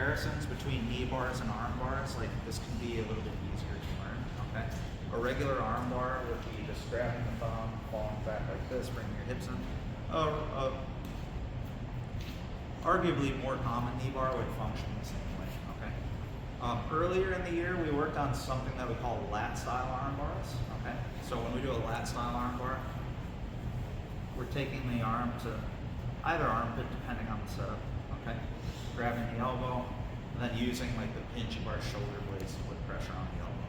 comparisons between knee bars and arm bars, like this can be a little bit easier to learn, okay? A regular arm bar would be just grabbing the thumb, falling back like this, bringing your hips in. Arguably more common knee bar would function the same way, okay? Earlier in the year, we worked on something that we call lat style arm bars, okay? So when we do a lat style arm bar, we're taking the arm to either armpit, depending on the setup, okay? Grabbing the elbow, and then using like the pinch of our shoulder blades to put pressure on the elbow.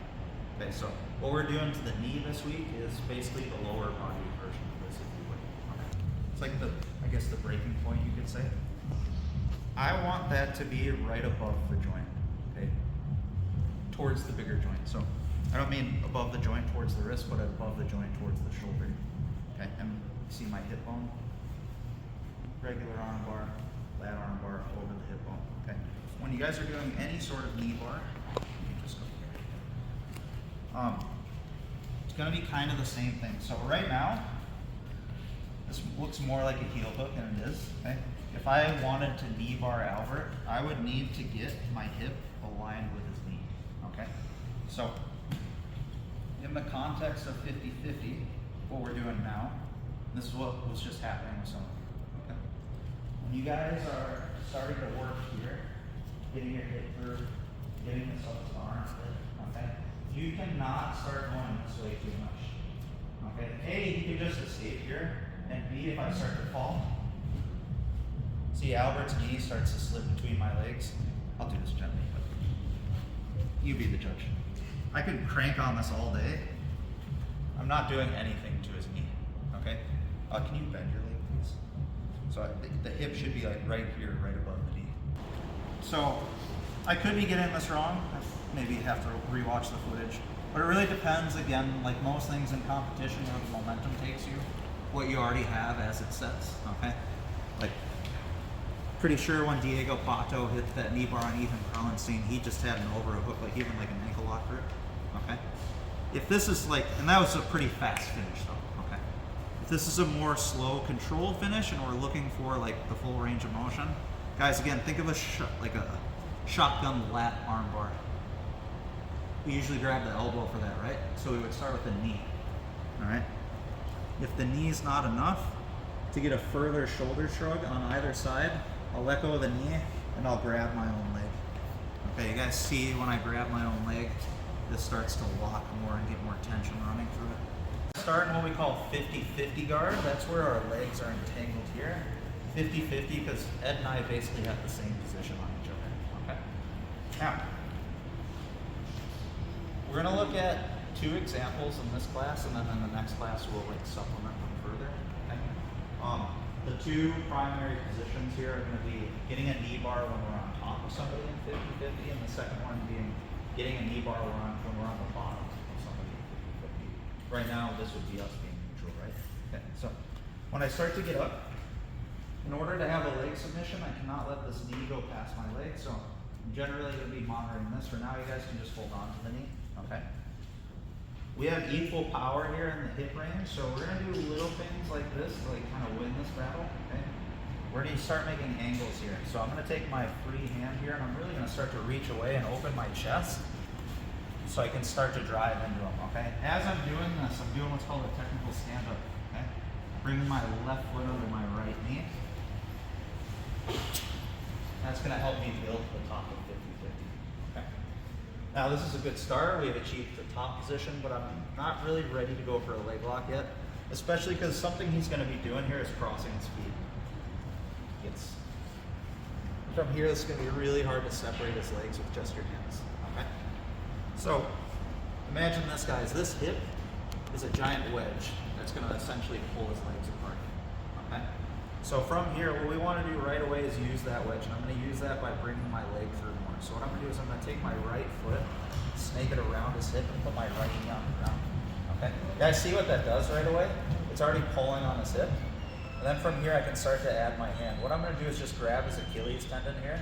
Okay, so what we're doing to the knee this week is basically the lower body version of this, if you would. Okay. It's like the, I guess the breaking point, you could say. I want that to be right above the joint, okay? Towards the bigger joint. So I don't mean above the joint towards the wrist, but above the joint towards the shoulder. Okay, and see my hip bone? Regular arm bar, lat arm bar over the hip bone. Okay. When you guys are doing any sort of knee bar, you can just go here. It's going to be kind of the same thing. So right now, this looks more like a heel hook than it is. Okay. If I wanted to knee bar Albert, I would need to get my hip aligned with his knee. Okay. So in the context of 50-50, what we're doing now, this is what was just happening with someone. Okay. When you guys are starting to work here, getting your hip through, getting this up to the armpit, okay? You cannot start going this way too much. Okay? A, you can just escape here, and B, if I start to fall, see Albert's knee starts to slip between my legs. I'll do this gently, but you be the judge. I could crank on this all day. I'm not doing anything to his knee. Okay? Can you bend your leg, please? So the hip should be like right here, right above the knee. So I could be getting this wrong. I maybe have to rewatch the footage. But it really depends, again, like most things in competition where the momentum takes you, what you already have as it sets, okay? Like, pretty sure when Diego Pato hit that knee bar on Ethan Perlenstein, he just had an over a hook, like even like an ankle lock grip, okay? If this is like, and that was a pretty fast finish though, okay? If this is a more slow, controlled finish and we're looking for like the full range of motion, guys, again, think of like a shotgun lat arm bar. We usually grab the elbow for that, right? So we would start with the knee, all right? If the knee is not enough, to get a further shoulder shrug on either side, I'll let go of the knee and I'll grab my own leg. Okay, you guys see when I grab my own leg, this starts to lock more and get more tension running through it. Start in what we call 50-50 guard. That's where our legs are entangled here. 50-50 because Ed and I basically have the same position on each other. Okay. Now, we're going to look at two examples in this class, and then in the next class we'll like supplement them further. Okay. The two primary positions here are going to be getting a knee bar when we're on top of somebody in 50-50, and the second one being getting a knee bar when we're on the bottom of somebody in 50-50. Right now, this would be us being neutral, right? Okay. So when I start to get up, in order to have a leg submission, I cannot let this knee go past my leg. So I'm generally going to be monitoring this. For now, you guys can just hold on to the knee. Okay. We have equal power here in the hip range, so we're going to do little things like this to like kind of win this battle. Okay. We're going to start making angles here. So I'm going to take my free hand here, and I'm really going to start to reach away and open my chest so I can start to drive into them. Okay. As I'm doing this, I'm doing what's called a technical stand-up. Okay. Bringing my left foot under my right knee. That's going to help me build to the top of 50-50. Okay. Now this is a good start. We have achieved the top position, but I'm not really ready to go for a leg lock yet, especially because something he's going to be doing here is crossing his feet. From here, it's going to be really hard to separate his legs with just your hands. Okay. So imagine this, guys. This hip is a giant wedge that's going to essentially pull his legs apart. Okay. So from here, what we want to do right away is use that wedge, and I'm going to use that by bringing my leg through more. So what I'm going to do is I'm going to take my right foot, snake it around his hip, and put my right knee on the ground. Okay. You guys see what that does right away? It's already pulling on his hip. And then from here, I can start to add my hand. What I'm going to do is just grab his Achilles tendon here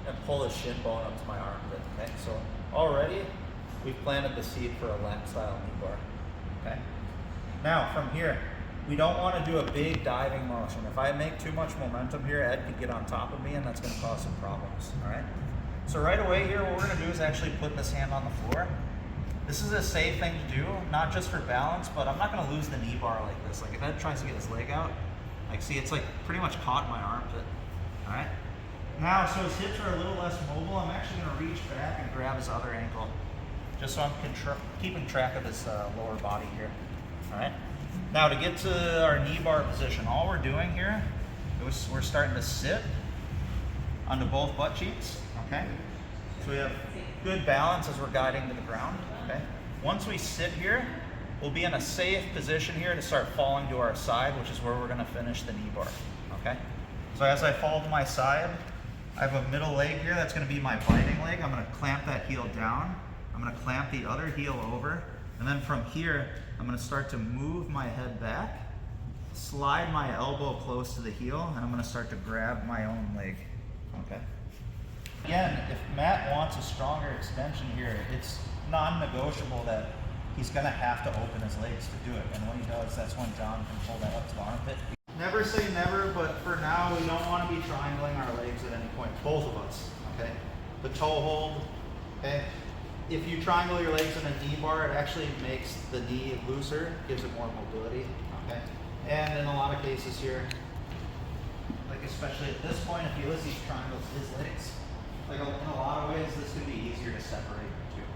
and pull his shin bone up to my armpit. Okay. So already we've planted the seed for a lat style knee bar. Okay. Now from here, we don't want to do a big diving motion. If I make too much momentum here, Ed could get on top of me and that's going to cause some problems, all right? So right away here, what we're going to do is actually put this hand on the floor. This is a safe thing to do, not just for balance, but I'm not going to lose the knee bar like this. Like if Ed tries to get his leg out, like see, it's like pretty much caught in my armpit, all right? Now, so his hips are a little less mobile, I'm actually going to reach back and grab his other ankle, just so I'm keeping track of his lower body here, all right? Now to get to our knee bar position, all we're doing here is we're starting to sit onto both butt cheeks, okay? So we have good balance as we're guiding to the ground, okay? Once we sit here, we'll be in a safe position here to start falling to our side, which is where we're gonna finish the knee bar, okay? So as I fall to my side, I have a middle leg here, that's gonna be my biting leg. I'm gonna clamp that heel down. I'm gonna clamp the other heel over, and then from here, I'm gonna start to move my head back, slide my elbow close to the heel, and I'm gonna start to grab my own leg, okay? Again, if Matt wants a stronger extension here, it's non-negotiable that he's gonna have to open his legs to do it, and when he does, that's when John can pull that up to the armpit. Never say never, but for now, we don't wanna be triangling our legs at any point, both of us, okay? The toe hold, okay? If you triangle your legs in a knee bar, it actually makes the knee looser, gives it more mobility, okay? And in a lot of cases here, like especially at this point, if Ulysses triangles his legs, like in a lot of ways, this could be easier to separate the two,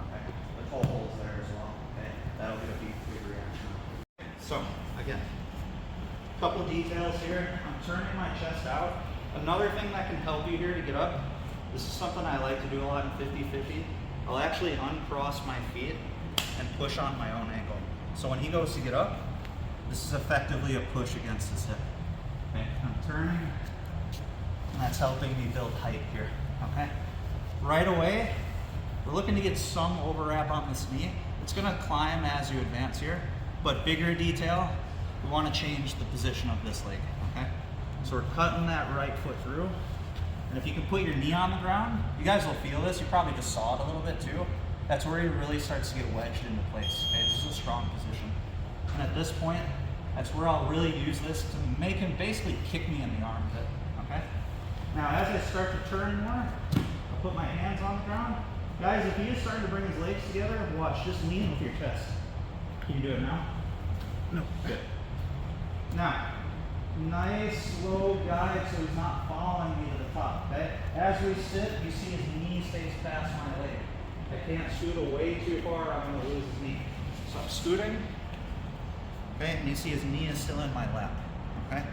okay? The toe hold's there as well, okay? That'll get a big reaction. So, again, a couple details here. I'm turning my chest out. Another thing that can help you here to get up, this is something I like to do a lot in 50-50. I'll actually uncross my feet and push on my own ankle. So when he goes to get up, this is effectively a push against his hip. Okay, I'm turning, and that's helping me build height here, okay? Right away, we're looking to get some overwrap on this knee. It's gonna climb as you advance here, but bigger detail, we wanna change the position of this leg, okay? So we're cutting that right foot through. And if you can put your knee on the ground, you guys will feel this. You probably just saw it a little bit too. That's where he really starts to get wedged into place. Okay, this is a strong position. And at this point, that's where I'll really use this to make him basically kick me in the armpit. Okay. Now, as I start to turn more, I'll put my hands on the ground. Guys, if he is starting to bring his legs together, watch. Just lean with your chest. Can you do it now? No. Good. Now. Nice slow guide so he's not following me to the top, okay? As we sit, you see his knee stays past my leg. I can't scoot away too far, I'm gonna lose his knee. So I'm scooting, okay? And you see his knee is still in my lap, okay?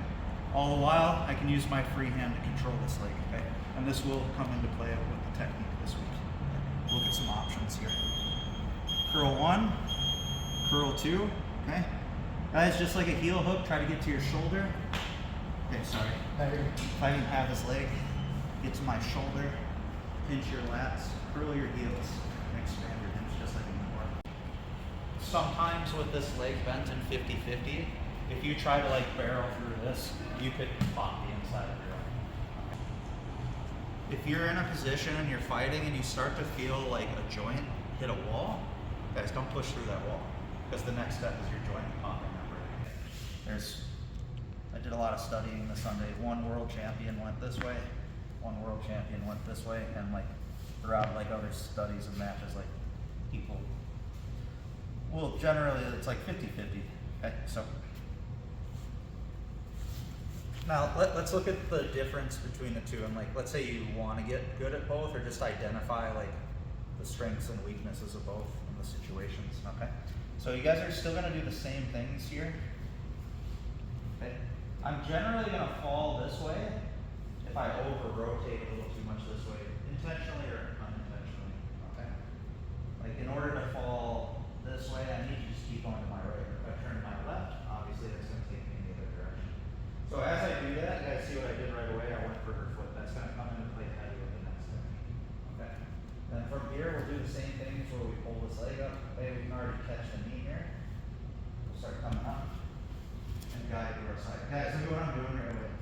All the while, I can use my free hand to control this leg, okay? And this will come into play with the technique this week. Look at some options here. Curl 1, curl 2, okay? Guys, just like a heel hook, try to get to your shoulder. Okay, sorry. If I didn't have his leg, get to my shoulder, pinch your lats, curl your heels, and expand your hips just like a knee bar. Sometimes with this leg bent in 50-50, if you try to like barrel through this, you could pop the inside of your arm. If you're in a position and you're fighting and you start to feel like a joint hit a wall, guys, don't push through that wall, because the next step is your joint popping. I did a lot of studying this Sunday. One world champion went this way, one world champion went this way, and like throughout like other studies and matches, like people, well, generally it's like 50-50, okay? So now let's look at the difference between the two, and like let's say you want to get good at both, or just identify like the strengths and weaknesses of both in the situations, okay? So you guys are still gonna do the same things here. Okay. I'm generally going to fall this way if I over-rotate a little too much this way, intentionally or unintentionally, okay? Like in order to fall this way, I need to just keep going to my right. If I turn to my left, obviously that's going to take me in the other direction. So as I do that, you guys see what I did right away? I went for her foot. That's going to come into play heavy with the next technique, okay? Then from here, we'll do the same things where we pull this leg up. Maybe we can already catch the knee here. We'll start coming up. Guide to our side. Guys, look at what I'm doing right away.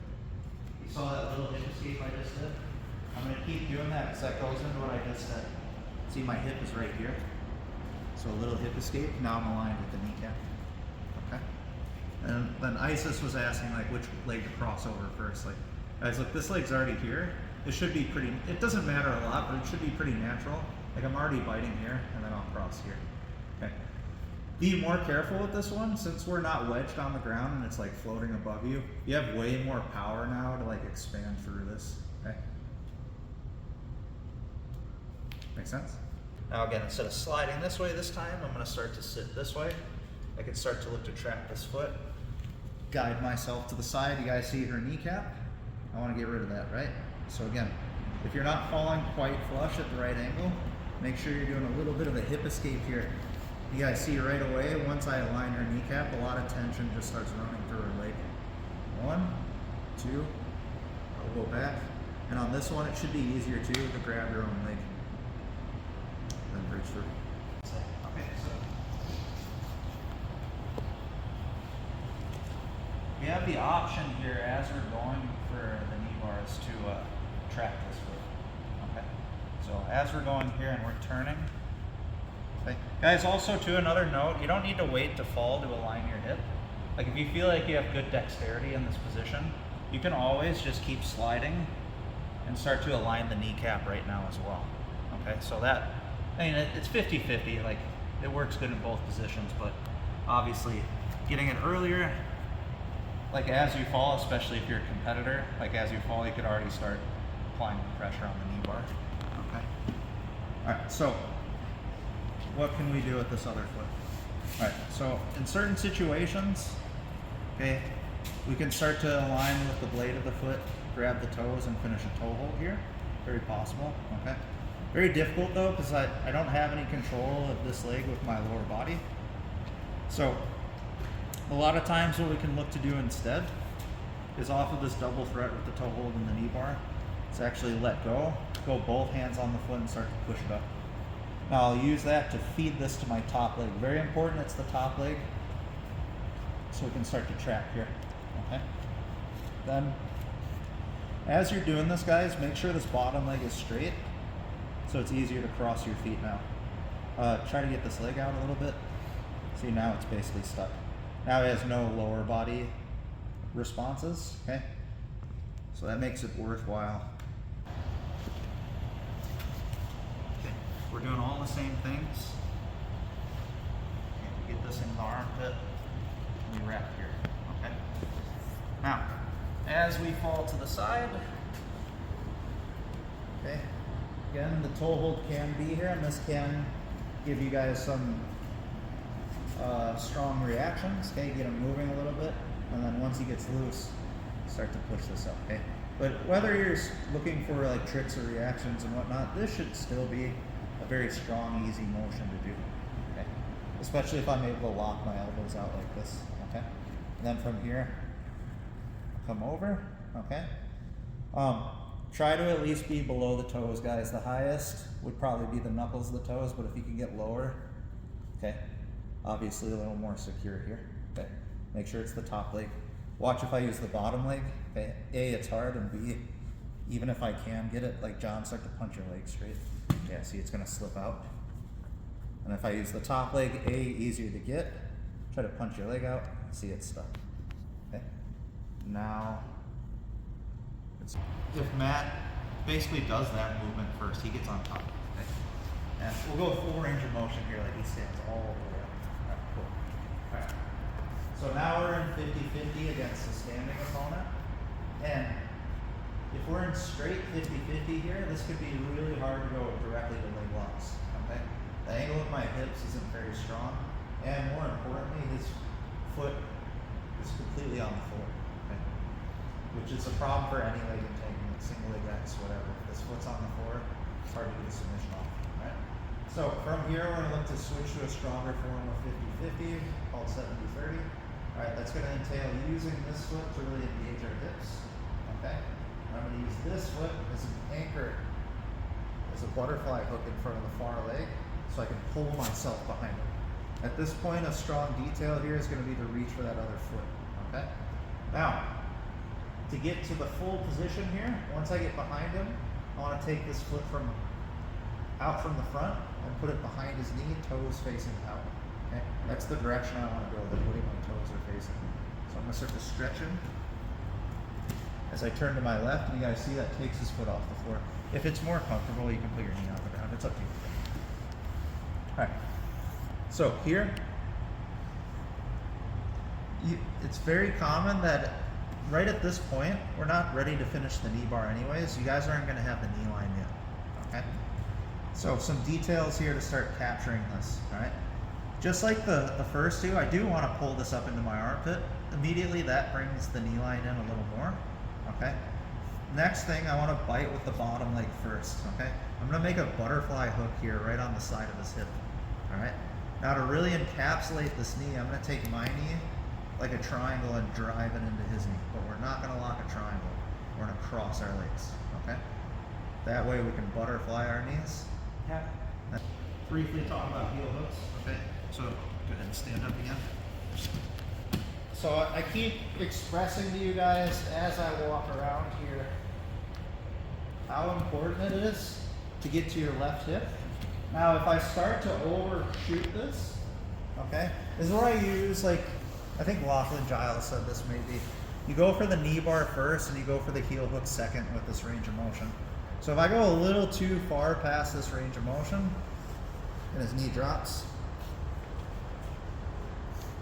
You saw that little hip escape I just did? I'm going to keep doing that because that goes into what I just said. See, my hip is right here. So a little hip escape. Now I'm aligned with the kneecap. Okay? And then Isis was asking like which leg to cross over first. Like, guys, look, this leg's already here. It should be pretty, it doesn't matter a lot, but it should be pretty natural. Like I'm already biting here, and then I'll cross here. Okay. Be more careful with this one, since we're not wedged on the ground and it's like floating above you. You have way more power now to like expand through this. Okay. Make sense? Now again, instead of sliding this way this time, I'm going to start to sit this way. I can start to look to trap this foot. Guide myself to the side. You guys see her kneecap? I want to get rid of that, right? So again, if you're not falling quite flush at the right angle, make sure you're doing a little bit of a hip escape here. You guys see right away, once I align her kneecap, a lot of tension just starts running through her leg. 1, 2, I'll go back. And on this one, it should be easier too to grab your own leg. Then bridge through. Okay, so we have the option here as we're going for the knee bars to track this foot. Okay, so as we're going here and we're turning. Okay. Guys, also too, another note, you don't need to wait to fall to align your hip. Like if you feel like you have good dexterity in this position, you can always just keep sliding and start to align the kneecap right now as well. Okay, so that, I mean, it's 50-50, like it works good in both positions, but obviously getting it earlier, like as you fall, especially if you're a competitor, like as you fall, you could already start applying pressure on the knee bar. Okay. All right, so what can we do with this other foot? All right, so in certain situations, okay, we can start to align with the blade of the foot, grab the toes and finish a toe hold here. Very possible, okay? Very difficult though, because I don't have any control of this leg with my lower body. So a lot of times what we can look to do instead is off of this double threat with the toe hold and the knee bar, is actually let go both hands on the foot and start to push it up. Now I'll use that to feed this to my top leg. Very important, it's the top leg. So we can start to trap here, okay? Then, as you're doing this, guys, make sure this bottom leg is straight so it's easier to cross your feet now. Try to get this leg out a little bit. See, now it's basically stuck. Now it has no lower body responses, okay? So that makes it worthwhile. We're doing all the same things. Okay, we get this in the armpit, and we wrap here, okay? Now, as we fall to the side, okay, again, the toe hold can be here, and this can give you guys some strong reactions, okay? Get him moving a little bit, and then once he gets loose, start to push this up, okay? But whether you're looking for like tricks or reactions and whatnot, this should still be a very strong, easy motion to do, okay? Especially if I'm able to lock my elbows out like this, okay? And then from here, come over, okay? Try to at least be below the toes, guys. The highest would probably be the knuckles of the toes, but if you can get lower, okay? Obviously a little more secure here, okay? Make sure it's the top leg. Watch if I use the bottom leg, okay? A, it's hard, and B, even if I can get it, like John, start to punch your leg straight. Yeah, see, it's gonna slip out. And if I use the top leg, A, easier to get. Try to punch your leg out, see it's stuck. Okay? Now, if Matt basically does that movement first, he gets on top. Okay? And we'll go full range of motion here, like he stands all the way up. Alright, cool. Alright. So now we're in 50-50 against the standing opponent. And if we're in straight 50-50 here, this could be really hard to go directly to leg locks, okay? The angle of my hips isn't very strong, and more importantly, his foot is completely on the floor, okay? Which is a problem for any leg entanglement, single leg X, whatever. If this foot's on the floor, it's hard to get a submission off, right? So from here, we're gonna look to switch to a stronger form of 50-50, called 70-30. All right, that's gonna entail using this foot to really engage our hips, okay? I'm going to use this foot as an anchor, as a butterfly hook in front of the far leg, so I can pull myself behind him. At this point, a strong detail here is going to be to reach for that other foot, okay? Now, to get to the full position here, once I get behind him, I want to take this foot out from the front and put it behind his knee, toes facing out, okay? That's the direction I want to go, the way my toes are facing. So I'm gonna start to stretch him. As I turn to my left, and you guys see that takes his foot off the floor. If it's more comfortable, you can put your knee on the ground. It's up to you. All right. So here, it's very common that right at this point, we're not ready to finish the knee bar anyways. You guys aren't gonna have the knee line yet, okay? So some details here to start capturing this, all right? Just like the first two, I do wanna pull this up into my armpit. Immediately that brings the knee line in a little more, okay? Next thing, I wanna bite with the bottom leg first, okay? I'm gonna make a butterfly hook here right on the side of his hip, all right? Now to really encapsulate this knee, I'm gonna take my knee like a triangle and drive it into his knee, but we're not gonna lock a triangle. We're gonna cross our legs, okay? That way we can butterfly our knees. Yeah. Briefly talk about heel hooks, okay? So go ahead and stand up again. So I keep expressing to you guys as I walk around here how important it is to get to your left hip. Now if I start to overshoot this, okay, this is where I use, like, I think Lachlan Giles said this maybe. You go for the knee bar first and you go for the heel hook second with this range of motion. So if I go a little too far past this range of motion and his knee drops,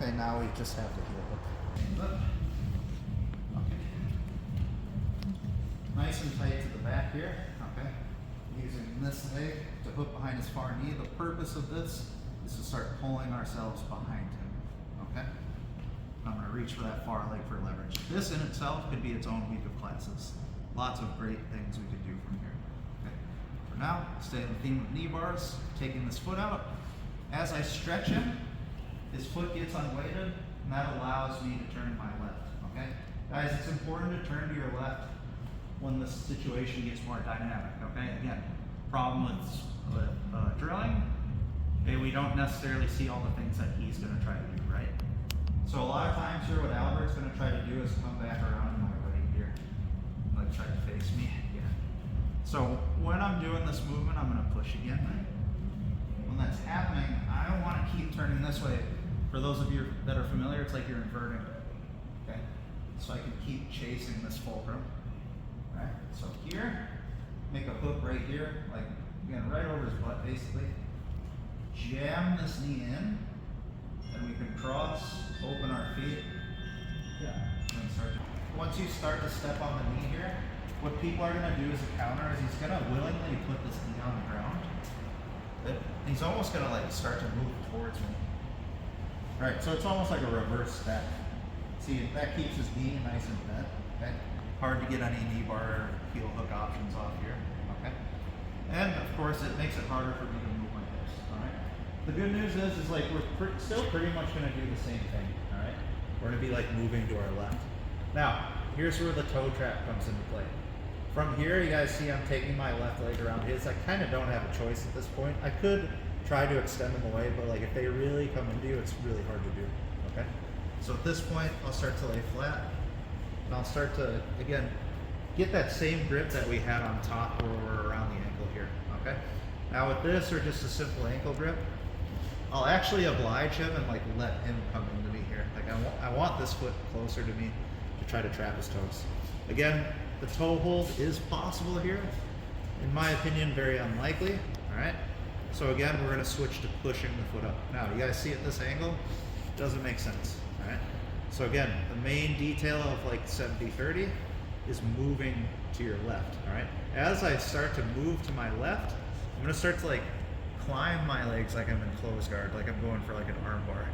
okay, now we just have the heel hook. Okay. Nice and tight to the back here, okay? Using this leg to hook behind his far knee. The purpose of this is to start pulling ourselves behind him, okay? I'm going to reach for that far leg for leverage. This in itself could be its own week of classes. Lots of great things we could do from here. Okay. For now, stay on the theme of knee bars, taking this foot out. As I stretch him, his foot gets unweighted, and that allows me to turn my left. Okay, guys, it's important to turn to your left when the situation gets more dynamic. Okay, again, problem with drilling, okay, we don't necessarily see all the things that he's going to try to do, right? So a lot of times here, what Albert's going to try to do is come back around my right here, like try to face me. Yeah. So when I'm doing this movement, I'm going to push again. When that's happening, I don't want to keep turning this way. For those of you that are familiar, it's like you're inverting. Okay. So I can keep chasing this fulcrum. All right. So here, make a hook right here, like again, right over his butt, basically. Jam this knee in. And we can cross, open our feet. Yeah. And start. Once you start to step on the knee here, what people are going to do as a counter is he's going to willingly put this knee on the ground. And he's almost going to like start to move towards me. All right, so it's almost like a reverse step. See, that keeps his knee nice and bent. Okay. Hard to get any knee bar or heel hook options off here. Okay. And of course, it makes it harder for me to move my hips. All right. The good news is like we're still pretty much going to do the same thing, all right? We're going to be like moving to our left. Now, here's where the toe trap comes into play. From here, you guys see I'm taking my left leg around his. I kind of don't have a choice at this point. I could try to extend them away, but like if they really come into you, it's really hard to do, okay? So at this point, I'll start to lay flat, and I'll start to, again, get that same grip that we had on top where we're around the ankle here, okay? Now with this, or just a simple ankle grip, I'll actually oblige him and like let him come into me here. Like I want this foot closer to me to try to trap his toes. Again, the toe hold is possible here. In my opinion, very unlikely, all right? So again, we're gonna switch to pushing the foot up. Now, you guys see at this angle, doesn't make sense, all right? So again, the main detail of like 70-30 is moving to your left, all right? As I start to move to my left, I'm gonna start to like climb my legs like I'm in close guard, like I'm going for like an arm bar,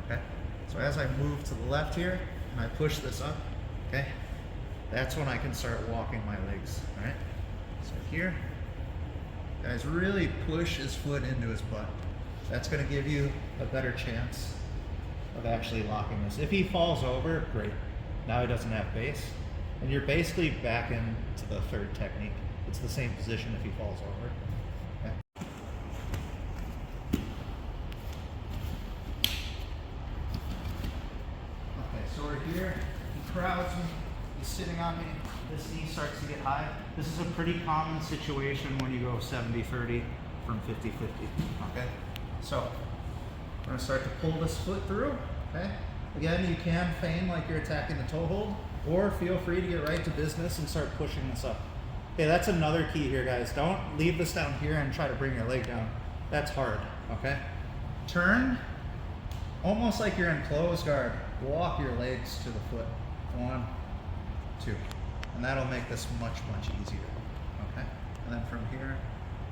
okay? So as I move to the left here, and I push this up, okay? That's when I can start walking my legs, all right? So here, guys, really push his foot into his butt. That's gonna give you a better chance of actually locking this. If he falls over, great. Now he doesn't have base. And you're basically back into the third technique. It's the same position if he falls over. So we're here, he crowds me, he's sitting on me, this knee starts to get high. This is a pretty common situation when you go 70-30 from 50-50, okay? So, we're gonna start to pull this foot through, okay? Again, you can feign like you're attacking the toe hold, or feel free to get right to business and start pushing this up. Okay, that's another key here, guys. Don't leave this down here and try to bring your leg down. That's hard, okay? Turn, almost like you're in closed guard. Walk your legs to the foot. 1, 2. And that'll make this much, much easier, okay? And then from here,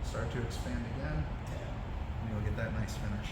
start to expand again, and you'll get that nice finish.